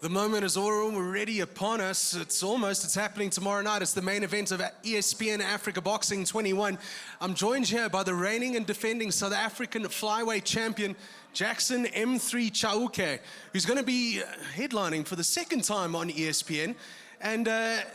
The moment is already upon us. It's happening tomorrow night. It's the main event of ESPN Africa Boxing 21. I'm joined here by the reigning and defending South African flyweight champion, Jackson M3 Chauke, who's going to be headlining for the second time on ESPN. And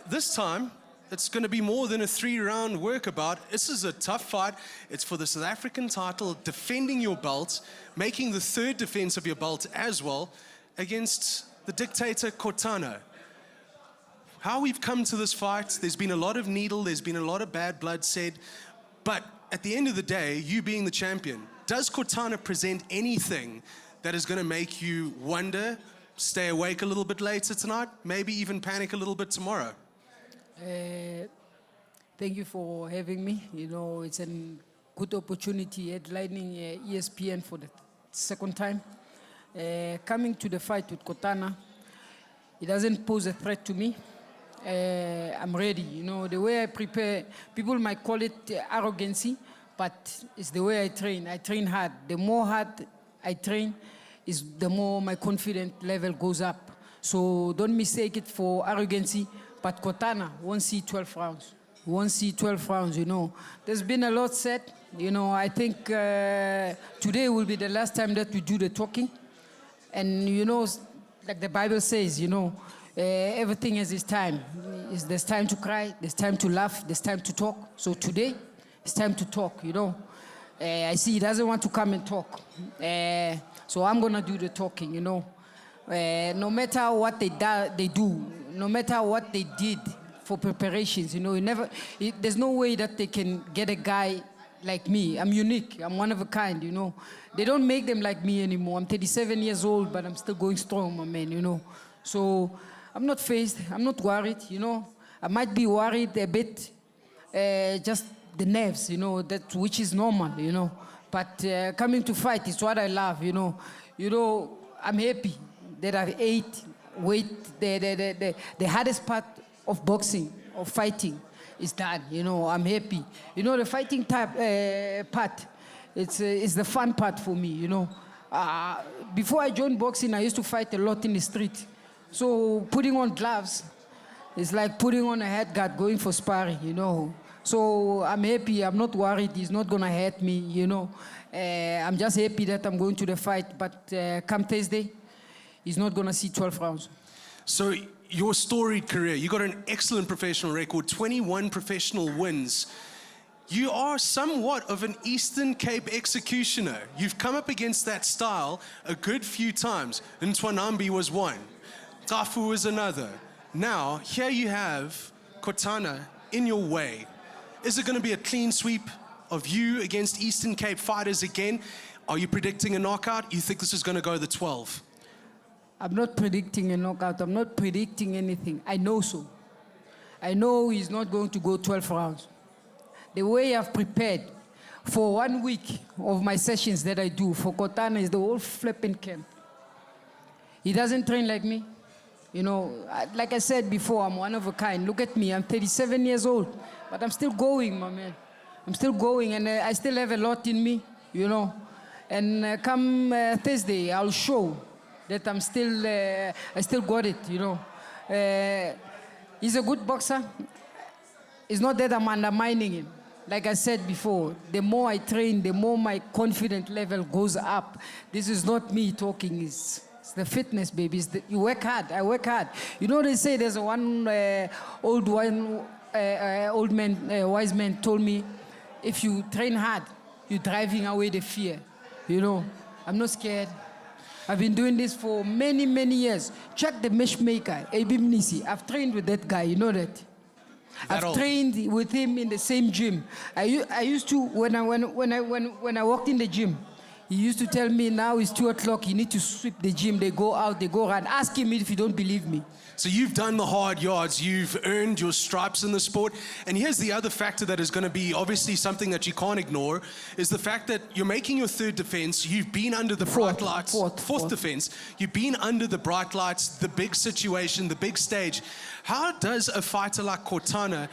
this time, it's going to be more than a 3-round workabout. This is a tough fight. It's for the South African title, defending your belt, making the third defense of your belt as well, against the dictator Kotana. How we've come to this fight, there's been a lot of needle, there's been a lot of bad blood said, but at the end of the day, you being the champion, does Kotana present anything that is going to make you wonder, stay awake a little bit later tonight, maybe even panic a little bit tomorrow? Thank you for having me. You know, it's a good opportunity headlining ESPN for the second time. Coming to the fight with Kotana, it doesn't pose a threat to me. I'm ready. You know, the way I prepare, people might call it arrogancy, but it's the way I train. I train hard. The more hard I train, is the more my confidence level goes up. So don't mistake it for arrogancy. But Kotana won't see 12 rounds. Won't see 12 rounds, you know. There's been a lot said. You know, I think today will be the last time that we do the talking. And, you know, like the Bible says, you know, everything has its time. There's time to cry, there's time to laugh, there's time to talk. So today, it's time to talk, you know. I see he doesn't want to come and talk. So I'm going to do the talking, you know. No matter what they do, no matter what they did for preparations, you know, there's no way that they can get a guy like me. I'm unique. I'm one of a kind, you know. They don't make them like me anymore. I'm 37 years old, but I'm still going strong, my man, you know. So I'm not fazed. I'm not worried, you know. I might be worried a bit, just the nerves, you know, which is normal, you know. But coming to fight is what I love, you know. You know, I'm happy that I've ate weight. The hardest part of boxing, of fighting, is done. You know, I'm happy. You know, the fighting part, it's the fun part for me, you know. Before I joined boxing, I used to fight a lot in the street. So putting on gloves is like putting on a head guard, going for sparring, you know. So I'm happy. I'm not worried. He's not going to hurt me, you know. I'm just happy that I'm going to the fight. But come Thursday, he's not going to see 12 rounds. So your storied career, you got an excellent professional record, 21 professional wins. You are somewhat of an Eastern Cape executioner. You've come up against that style a good few times. Ntwanambi was one. Tafu was another. Now, here you have Kotana in your way. Is it going to be a clean sweep of you against Eastern Cape fighters again? Are you predicting a knockout? You think this is going to go the 12? I'm not predicting a knockout. I'm not predicting anything. I know so. I know he's not going to go 12 rounds. The way I've prepared for 1 week of my sessions that I do for Kotana is the whole flipping camp. He doesn't train like me. You know, like I said before, I'm one of a kind. Look at me. I'm 37 years old, but I'm still going, my man. I'm still going, and I still have a lot in me, you know. And come Thursday, I'll show that I still got it, you know. He's a good boxer. It's not that I'm undermining him. Like I said before, the more I train, the more my confidence level goes up. This is not me talking, it's the fitness, baby. You work hard, I work hard. You know, they say there's one old man, wise man told me, if you train hard, you're driving away the fear. You know, I'm not scared. I've been doing this for many, many years. Check the matchmaker, Abim Nisi. I've trained with that guy, you know that? I've trained with him in the same gym. I used to, when I walked in the gym, he used to tell me, now it's 2 o'clock, you need to sweep the gym. They go out, they go around. Ask him if you don't believe me. So you've done the hard yards, you've earned your stripes in the sport. And here's the other factor that is going to be obviously something that you can't ignore, is the fact that you're making your third defense, you've been under the bright lights. Fourth defense, you've been under the bright lights, the big situation, the big stage. How does a fighter like Kotana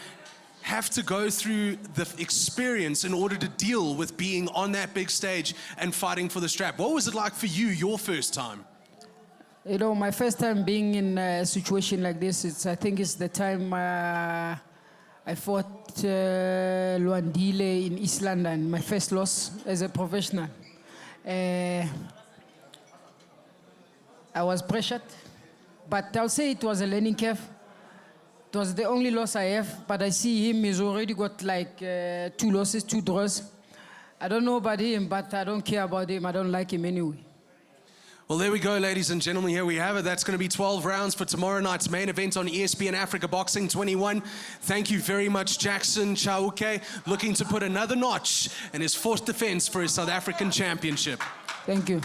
have to go through the experience in order to deal with being on that big stage and fighting for the strap? What was it like for you, your first time? You know, my first time being in a situation like this, I think it's the time I fought Luandile in East London, my first loss as a professional. I was pressured, but I'll say it was a learning curve. It was the only loss I have, but I see him, he's already got like 2 losses, 2 draws. I don't know about him, but I don't care about him. I don't like him anyway. Well, there we go, ladies and gentlemen. Here we have it. That's going to be 12 rounds for tomorrow night's main event on ESPN Africa Boxing 21. Thank you very much, Jackson Chauke, looking to put another notch in his 4th defense for his South African championship. Thank you.